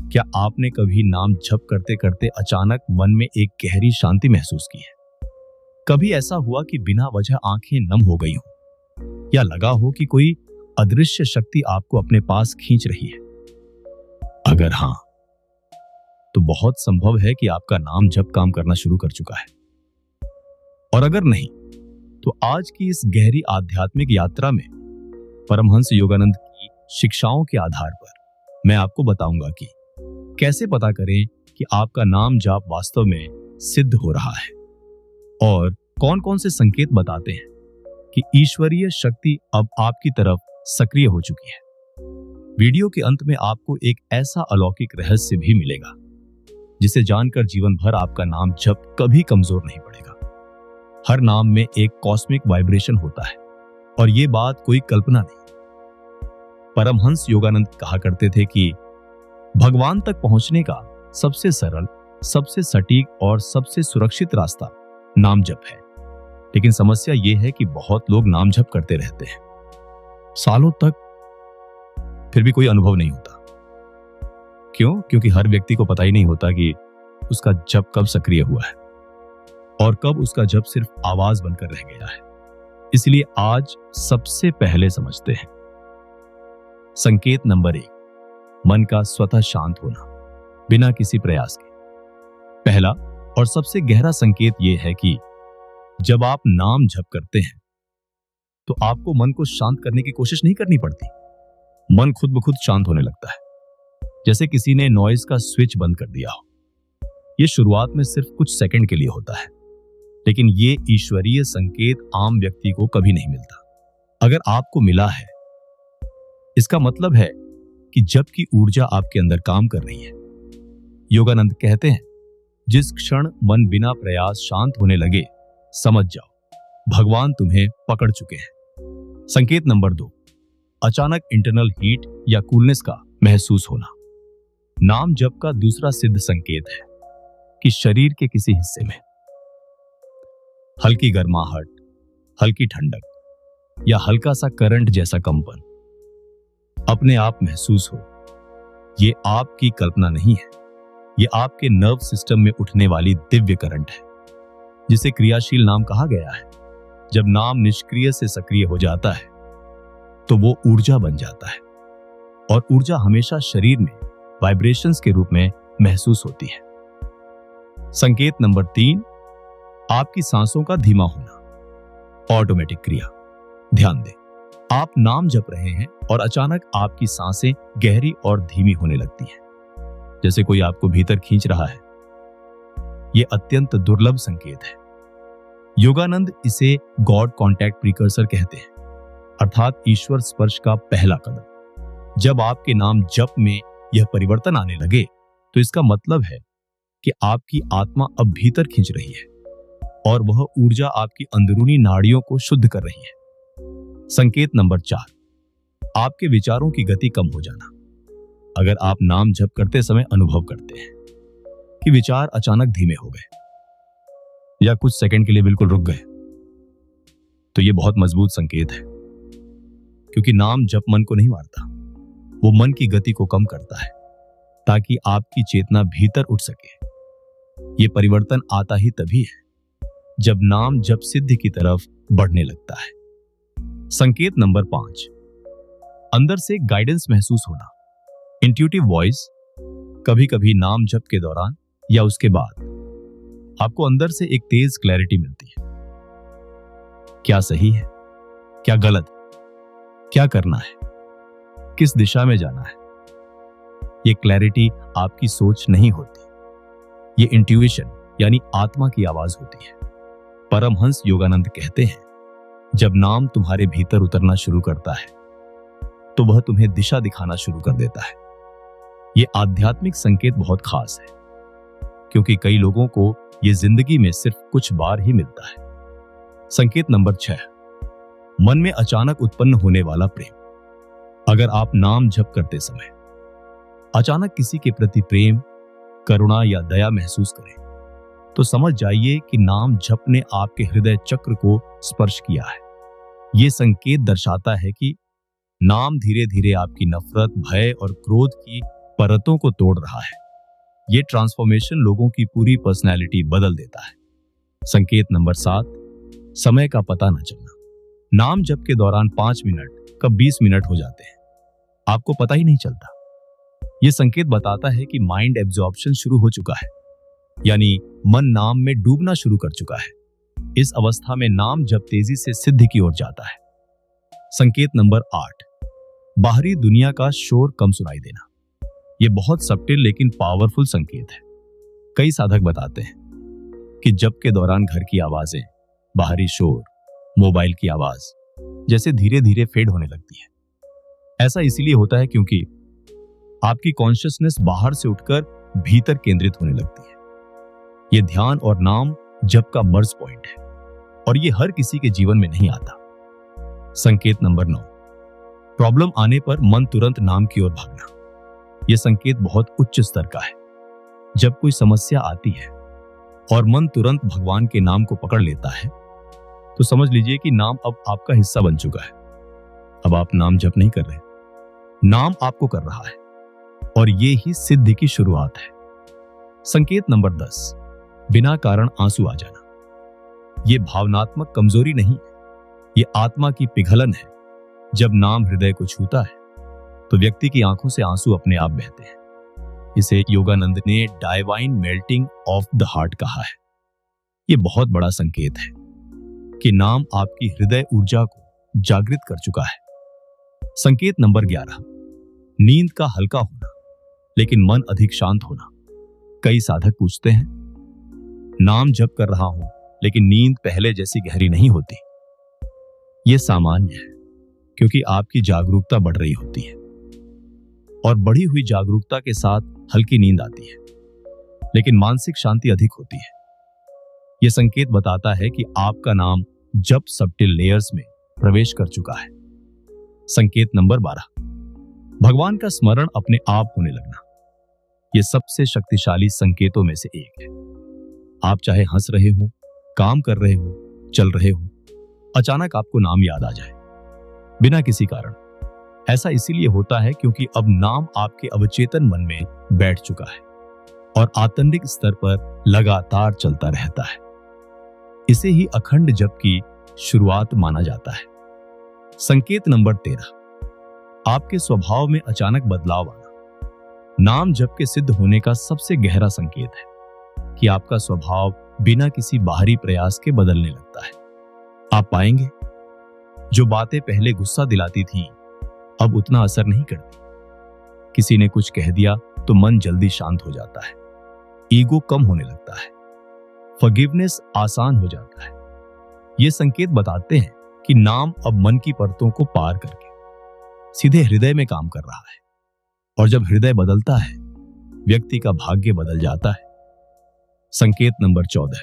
क्या आपने कभी नाम जप करते करते अचानक मन में एक गहरी शांति महसूस की है? कभी ऐसा हुआ कि बिना वजह आंखें नम हो गई हो, या लगा हो कि कोई अदृश्य शक्ति आपको अपने पास खींच रही है? अगर हाँ, तो बहुत संभव है कि आपका नाम जप काम करना शुरू कर चुका है। और अगर नहीं, तो आज की इस गहरी आध्यात्मिक यात्रा में परमहंस योगानंद की शिक्षाओं के आधार पर मैं आपको बताऊंगा कि कैसे पता करें कि आपका नाम जाप वास्तव में सिद्ध हो रहा है, और कौन कौन से संकेत बताते हैं कि ईश्वरीय शक्ति अब आपकी तरफ सक्रिय हो चुकी है। वीडियो के अंत में आपको एक ऐसा अलौकिक रहस्य भी मिलेगा जिसे जानकर जीवन भर आपका नाम जप कभी कमजोर नहीं पड़ेगा। हर नाम में एक कॉस्मिक वाइब्रेशन होता है, और ये बात कोई कल्पना नहीं। परमहंस योगानंद कहा करते थे कि भगवान तक पहुंचने का सबसे सरल, सबसे सटीक और सबसे सुरक्षित रास्ता नाम जप है। लेकिन समस्या यह है कि बहुत लोग नाम जप करते रहते हैं सालों तक, फिर भी कोई अनुभव नहीं होता। क्यों? क्योंकि हर व्यक्ति को पता ही नहीं होता कि उसका जप कब सक्रिय हुआ है और कब उसका जप सिर्फ आवाज बनकर रह गया है। इसलिए आज सबसे पहले समझते हैं संकेत नंबर 1, मन का स्वतः शांत होना बिना किसी प्रयास के। पहला और सबसे गहरा संकेत यह है कि जब आप नाम जप करते हैं तो आपको मन को शांत करने की कोशिश नहीं करनी पड़ती। मन खुद ब खुद शांत होने लगता है, जैसे किसी ने नॉइज का स्विच बंद कर दिया हो। यह शुरुआत में सिर्फ कुछ सेकंड के लिए होता है, लेकिन यह ईश्वरीय संकेत आम व्यक्ति को कभी नहीं मिलता। अगर आपको मिला है, इसका मतलब है कि जप की ऊर्जा आपके अंदर काम कर रही है। योगानंद कहते हैं, जिस क्षण मन बिना प्रयास शांत होने लगे, समझ जाओ भगवान तुम्हें पकड़ चुके हैं। संकेत नंबर 2, अचानक इंटरनल हीट या कूलनेस का महसूस होना। नाम जप का दूसरा सिद्ध संकेत है कि शरीर के किसी हिस्से में हल्की गर्माहट, हल्की ठंडक या हल्का सा करंट जैसा कंपन अपने आप महसूस हो। ये आपकी कल्पना नहीं है, ये आपके नर्व सिस्टम में उठने वाली दिव्य करंट है, जिसे क्रियाशील नाम कहा गया है। जब नाम निष्क्रिय से सक्रिय हो जाता है तो वो ऊर्जा बन जाता है, और ऊर्जा हमेशा शरीर में वाइब्रेशंस के रूप में महसूस होती है। संकेत नंबर 3, आपकी सांसों का धीमा होना, ऑटोमेटिक क्रिया। ध्यान दें, आप नाम जप रहे हैं और अचानक आपकी सांसें गहरी और धीमी होने लगती हैं, जैसे कोई आपको भीतर खींच रहा है। यह अत्यंत दुर्लभ संकेत है। योगानंद इसे गॉड कॉन्टैक्ट प्रीकर्सर कहते हैं, अर्थात ईश्वर स्पर्श का पहला कदम। जब आपके नाम जप में यह परिवर्तन आने लगे, तो इसका मतलब है कि आपकी आत्मा अब भीतर खींच रही है, और वह ऊर्जा आपकी अंदरूनी नाड़ियों को शुद्ध कर रही है। संकेत नंबर 4, आपके विचारों की गति कम हो जाना। अगर आप नाम जप करते समय अनुभव करते हैं कि विचार अचानक धीमे हो गए या कुछ सेकंड के लिए बिल्कुल रुक गए, तो यह बहुत मजबूत संकेत है, क्योंकि नाम जप मन को नहीं मारता, वो मन की गति को कम करता है ताकि आपकी चेतना भीतर उठ सके। यह परिवर्तन आता ही तभी है जब नाम जप सिद्धि की तरफ बढ़ने लगता है। संकेत नंबर 5, अंदर से गाइडेंस महसूस होना, इंट्यूटिव वॉइस। कभी कभी नाम जप के दौरान या उसके बाद आपको अंदर से एक तेज क्लैरिटी मिलती है। क्या सही है, क्या गलत, क्या करना है, किस दिशा में जाना है। यह क्लैरिटी आपकी सोच नहीं होती, ये इंट्यूशन यानी आत्मा की आवाज होती है। परमहंस योगानंद कहते हैं, जब नाम तुम्हारे भीतर उतरना शुरू करता है तो वह तुम्हें दिशा दिखाना शुरू कर देता है। यह आध्यात्मिक संकेत बहुत खास है, क्योंकि कई लोगों को यह जिंदगी में सिर्फ कुछ बार ही मिलता है। संकेत नंबर 6, मन में अचानक उत्पन्न होने वाला प्रेम। अगर आप नाम जप करते समय अचानक किसी के प्रति प्रेम, करुणा या दया महसूस करें, तो समझ जाइए कि नाम जप ने आपके हृदय चक्र को स्पर्श किया है। यह संकेत दर्शाता है कि नाम धीरे धीरे आपकी नफरत, भय और क्रोध की परतों को तोड़ रहा है। ये ट्रांसफॉर्मेशन लोगों की पूरी पर्सनैलिटी बदल देता है। संकेत नंबर 7, समय का पता न चलना। नाम जप के दौरान 5 मिनट कब 20 मिनट हो जाते हैं, आपको पता ही नहीं चलता। यह संकेत बताता है कि माइंड एब्जॉर्प्शन शुरू हो चुका है, यानी मन नाम में डूबना शुरू कर चुका है। इस अवस्था में नाम जप तेजी से सिद्धि की ओर जाता है। संकेत नंबर 8, बाहरी दुनिया का शोर कम सुनाई देना। यह बहुत सब्टिल लेकिन पावरफुल संकेत है। कई साधक बताते हैं कि जप के दौरान घर की आवाजें, बाहरी शोर, मोबाइल की आवाज जैसे धीरे धीरे फेड होने लगती है। ऐसा इसीलिए होता है क्योंकि आपकी कॉन्शियसनेस बाहर से उठकर भीतर केंद्रित होने लगती है। यह ध्यान और नाम जप का मर्ज पॉइंट है और यह हर किसी के जीवन में नहीं आता। संकेत नंबर 9, प्रॉब्लम आने पर मन तुरंत नाम की ओर भागना। यह संकेत बहुत उच्च स्तर का है। जब कोई समस्या आती है और मन तुरंत भगवान के नाम को पकड़ लेता है तो समझ लीजिए कि नाम अब आपका हिस्सा बन चुका है। अब आप नाम जप नहीं कर रहे, नाम आपको कर रहा है और ये ही सिद्धि की शुरुआत है। संकेत नंबर 10, बिना कारण आंसू आ जाना। यह भावनात्मक कमजोरी नहीं है, यह आत्मा की पिघलन है। जब नाम हृदय को छूता है तो व्यक्ति की आंखों से आंसू अपने आप बहते हैं। इसे योगानंद ने डाइवाइन मेल्टिंग ऑफ द हार्ट कहा है। यह बहुत बड़ा संकेत है कि नाम आपकी हृदय ऊर्जा को जागृत कर चुका है। संकेत नंबर 11, नींद का हल्का होना लेकिन मन अधिक शांत होना। कई साधक पूछते हैं, नाम जप कर रहा हूं लेकिन नींद पहले जैसी गहरी नहीं होती। यह सामान्य है क्योंकि आपकी जागरूकता बढ़ रही होती है और बढ़ी हुई जागरूकता के साथ हल्की नींद आती है, लेकिन मानसिक शांति अधिक होती है। यह संकेत बताता है कि आपका नाम जप सबटिल लेयर्स में प्रवेश कर चुका है। संकेत नंबर 12, भगवान का स्मरण अपने आप होने लगना। यह सबसे शक्तिशाली संकेतों में से एक है। आप चाहे हंस रहे हो, काम कर रहे हो, चल रहे हो, अचानक आपको नाम याद आ जाए बिना किसी कारण। ऐसा इसीलिए होता है क्योंकि अब नाम आपके अवचेतन मन में बैठ चुका है और आंतरिक स्तर पर लगातार चलता रहता है। इसे ही अखंड जप की शुरुआत माना जाता है। संकेत नंबर 13, आपके स्वभाव में अचानक बदलाव आना। नाम जप के सिद्ध होने का सबसे गहरा संकेत है कि आपका स्वभाव बिना किसी बाहरी प्रयास के बदलने लगता है। आप पाएंगे जो बातें पहले गुस्सा दिलाती थी अब उतना असर नहीं करती। किसी ने कुछ कह दिया तो मन जल्दी शांत हो जाता है, ईगो कम होने लगता है, फॉरगिवनेस आसान हो जाता है। ये संकेत बताते हैं कि नाम अब मन की परतों को पार करके सीधे हृदय में काम कर रहा है और जब हृदय बदलता है व्यक्ति का भाग्य बदल जाता है। संकेत नंबर 14,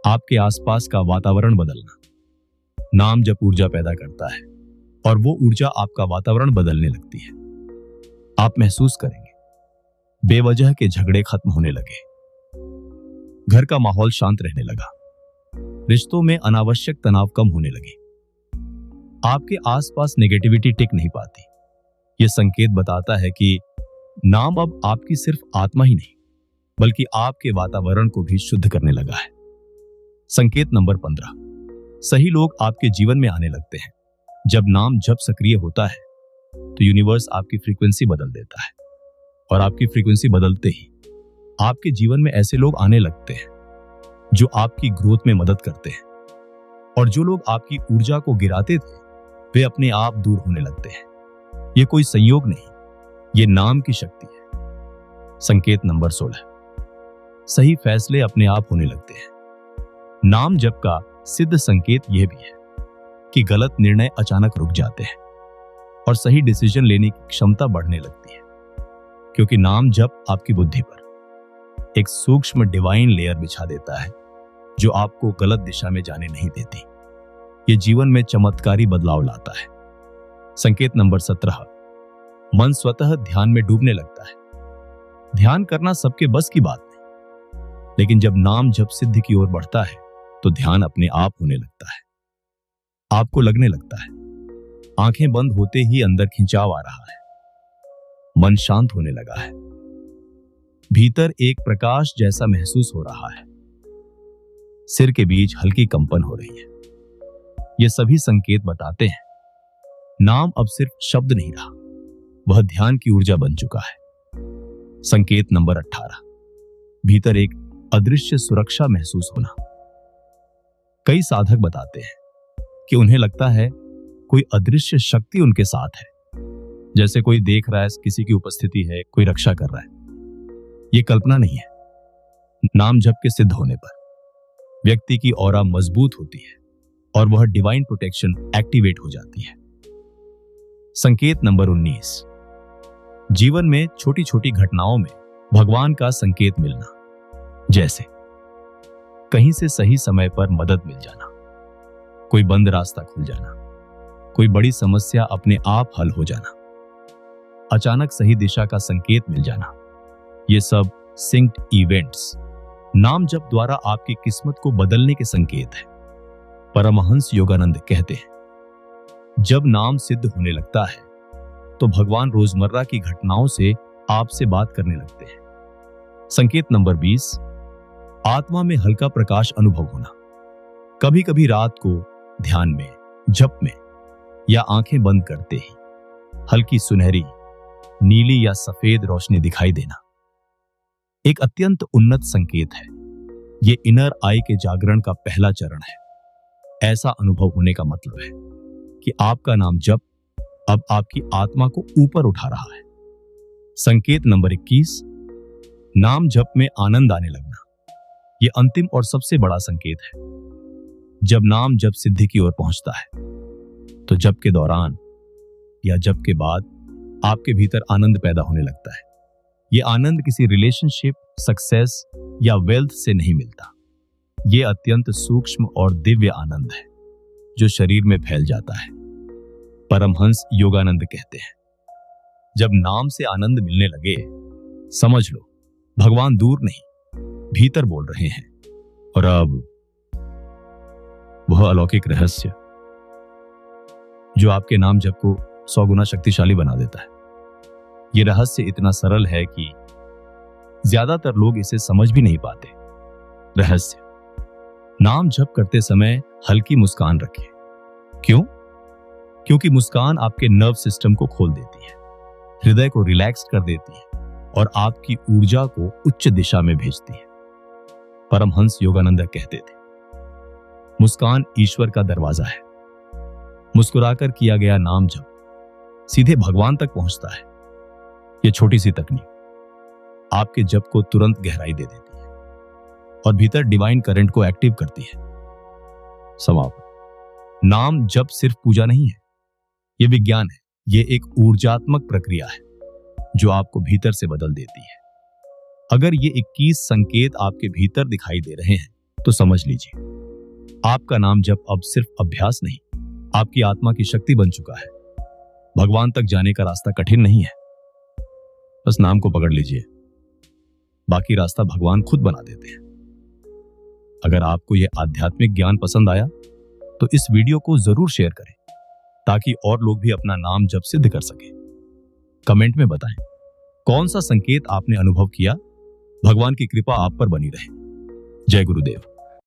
आपके आसपास का वातावरण बदलना। नाम जब ऊर्जा पैदा करता है और वो ऊर्जा आपका वातावरण बदलने लगती है। आप महसूस करेंगे बेवजह के झगड़े खत्म होने लगे, घर का माहौल शांत रहने लगा, रिश्तों में अनावश्यक तनाव कम होने लगे, आपके आसपास नेगेटिविटी टिक नहीं पाती। यह संकेत बताता है कि नाम अब आपकी सिर्फ आत्मा ही नहीं बल्कि आपके वातावरण को भी शुद्ध करने लगा है। संकेत नंबर 15, सही लोग आपके जीवन में आने लगते हैं। जब नाम जब सक्रिय होता है तो यूनिवर्स आपकी फ्रीक्वेंसी बदल देता है और आपकी फ्रीक्वेंसी बदलते ही आपके जीवन में ऐसे लोग आने लगते हैं जो आपकी ग्रोथ में मदद करते हैं और जो लोग आपकी ऊर्जा को गिराते थे वे अपने आप दूर होने लगते हैं। यह कोई संयोग नहीं, यह नाम की शक्ति है। संकेत नंबर 16, सही फैसले अपने आप होने लगते हैं। नाम जप का सिद्ध संकेत यह भी है कि गलत निर्णय अचानक रुक जाते हैं और सही डिसीजन लेने की क्षमता बढ़ने लगती है क्योंकि नाम जप आपकी बुद्धि पर एक सूक्ष्म डिवाइन लेयर बिछा देता है जो आपको गलत दिशा में जाने नहीं देती। ये जीवन में चमत्कारी बदलाव लाता है। संकेत नंबर 17, मन स्वतः ध्यान में डूबने लगता है। ध्यान करना सबके बस की बात नहीं, लेकिन जब नाम जप सिद्धि की ओर बढ़ता है तो ध्यान अपने आप होने लगता है। आपको लगने लगता है आंखें बंद होते ही अंदर खिंचाव आ रहा है, मन शांत होने लगा है। भीतर एक प्रकाश जैसा महसूस हो रहा है। सिर के बीच हल्की कंपन हो रही है। ये सभी संकेत बताते हैं नाम अब सिर्फ शब्द नहीं रहा, वह ध्यान की ऊर्जा बन चुका है। संकेत नंबर 18, भीतर एक अदृश्य सुरक्षा महसूस होना। कई साधक बताते हैं कि उन्हें लगता है कोई अदृश्य शक्ति उनके साथ है, जैसे कोई देख रहा है, किसी की उपस्थिति है, कोई रक्षा कर रहा है। ये कल्पना नहीं है। नाम जप के सिद्ध होने पर व्यक्ति की ऑरा मजबूत होती है और वह डिवाइन प्रोटेक्शन एक्टिवेट हो जाती है। संकेत नंबर 19, जीवन में छोटी छोटी घटनाओं में भगवान का संकेत मिलना, जैसे कहीं से सही समय पर मदद मिल जाना, कोई बंद रास्ता खुल जाना, कोई बड़ी समस्या अपने आप हल हो जाना, अचानक सही दिशा का संकेत मिल जाना। ये सब सिंक्ड इवेंट्स नाम जप द्वारा आपकी किस्मत को बदलने के संकेत है। परमहंस योगानंद कहते हैं, जब नाम सिद्ध होने लगता है तो भगवान रोजमर्रा की घटनाओं से आपसे बात करने लगते हैं। संकेत नंबर 20, आत्मा में हल्का प्रकाश अनुभव होना। कभी कभी रात को ध्यान में, जप में या आंखें बंद करते ही हल्की सुनहरी, नीली या सफेद रोशनी दिखाई देना एक अत्यंत उन्नत संकेत है। ये इनर आई के जागरण का पहला चरण है। ऐसा अनुभव होने का मतलब है कि आपका नाम जप अब आपकी आत्मा को ऊपर उठा रहा है। संकेत नंबर 21, नाम जप में आनंद आने लगना। यह अंतिम और सबसे बड़ा संकेत है। जब नाम जप सिद्धि की ओर पहुंचता है तो जप के दौरान या जप के बाद आपके भीतर आनंद पैदा होने लगता है। यह आनंद किसी रिलेशनशिप, सक्सेस या वेल्थ से नहीं मिलता। यह अत्यंत सूक्ष्म और दिव्य आनंद है जो शरीर में फैल जाता है। परमहंस योगानंद कहते हैं, जब नाम से आनंद मिलने लगे, समझ लो भगवान दूर नहीं, भीतर बोल रहे हैं। और अब वह अलौकिक रहस्य जो आपके नाम जप को 100 गुना शक्तिशाली बना देता है। यह रहस्य इतना सरल है कि ज्यादातर लोग इसे समझ भी नहीं पाते। रहस्य, नाम जप करते समय हल्की मुस्कान रखें। क्यों? क्योंकि मुस्कान आपके नर्व सिस्टम को खोल देती है, हृदय को रिलैक्स कर देती है और आपकी ऊर्जा को उच्च दिशा में भेजती है। परमहंस योगानंद कहते थे, मुस्कान ईश्वर का दरवाजा है। मुस्कुराकर किया गया नाम जप सीधे भगवान तक पहुंचता है। यह छोटी सी तकनीक आपके जप को तुरंत गहराई दे देती है और भीतर डिवाइन करंट को एक्टिव करती है। समापन, नाम जप सिर्फ पूजा नहीं है, यह विज्ञान है। यह एक ऊर्जात्मक प्रक्रिया है जो आपको भीतर से बदल देती है। अगर ये 21 संकेत आपके भीतर दिखाई दे रहे हैं तो समझ लीजिए आपका नाम जप अब सिर्फ अभ्यास नहीं, आपकी आत्मा की शक्ति बन चुका है। भगवान तक जाने का रास्ता कठिन नहीं है, बस नाम को पकड़ लीजिए, बाकी रास्ता भगवान खुद बना देते हैं। अगर आपको यह आध्यात्मिक ज्ञान पसंद आया तो इस वीडियो को जरूर शेयर करें ताकि और लोग भी अपना नाम जप सिद्ध कर सकें। कमेंट में बताएं कौन सा संकेत आपने अनुभव किया। भगवान की कृपा आप पर बनी रहे। जय गुरुदेव।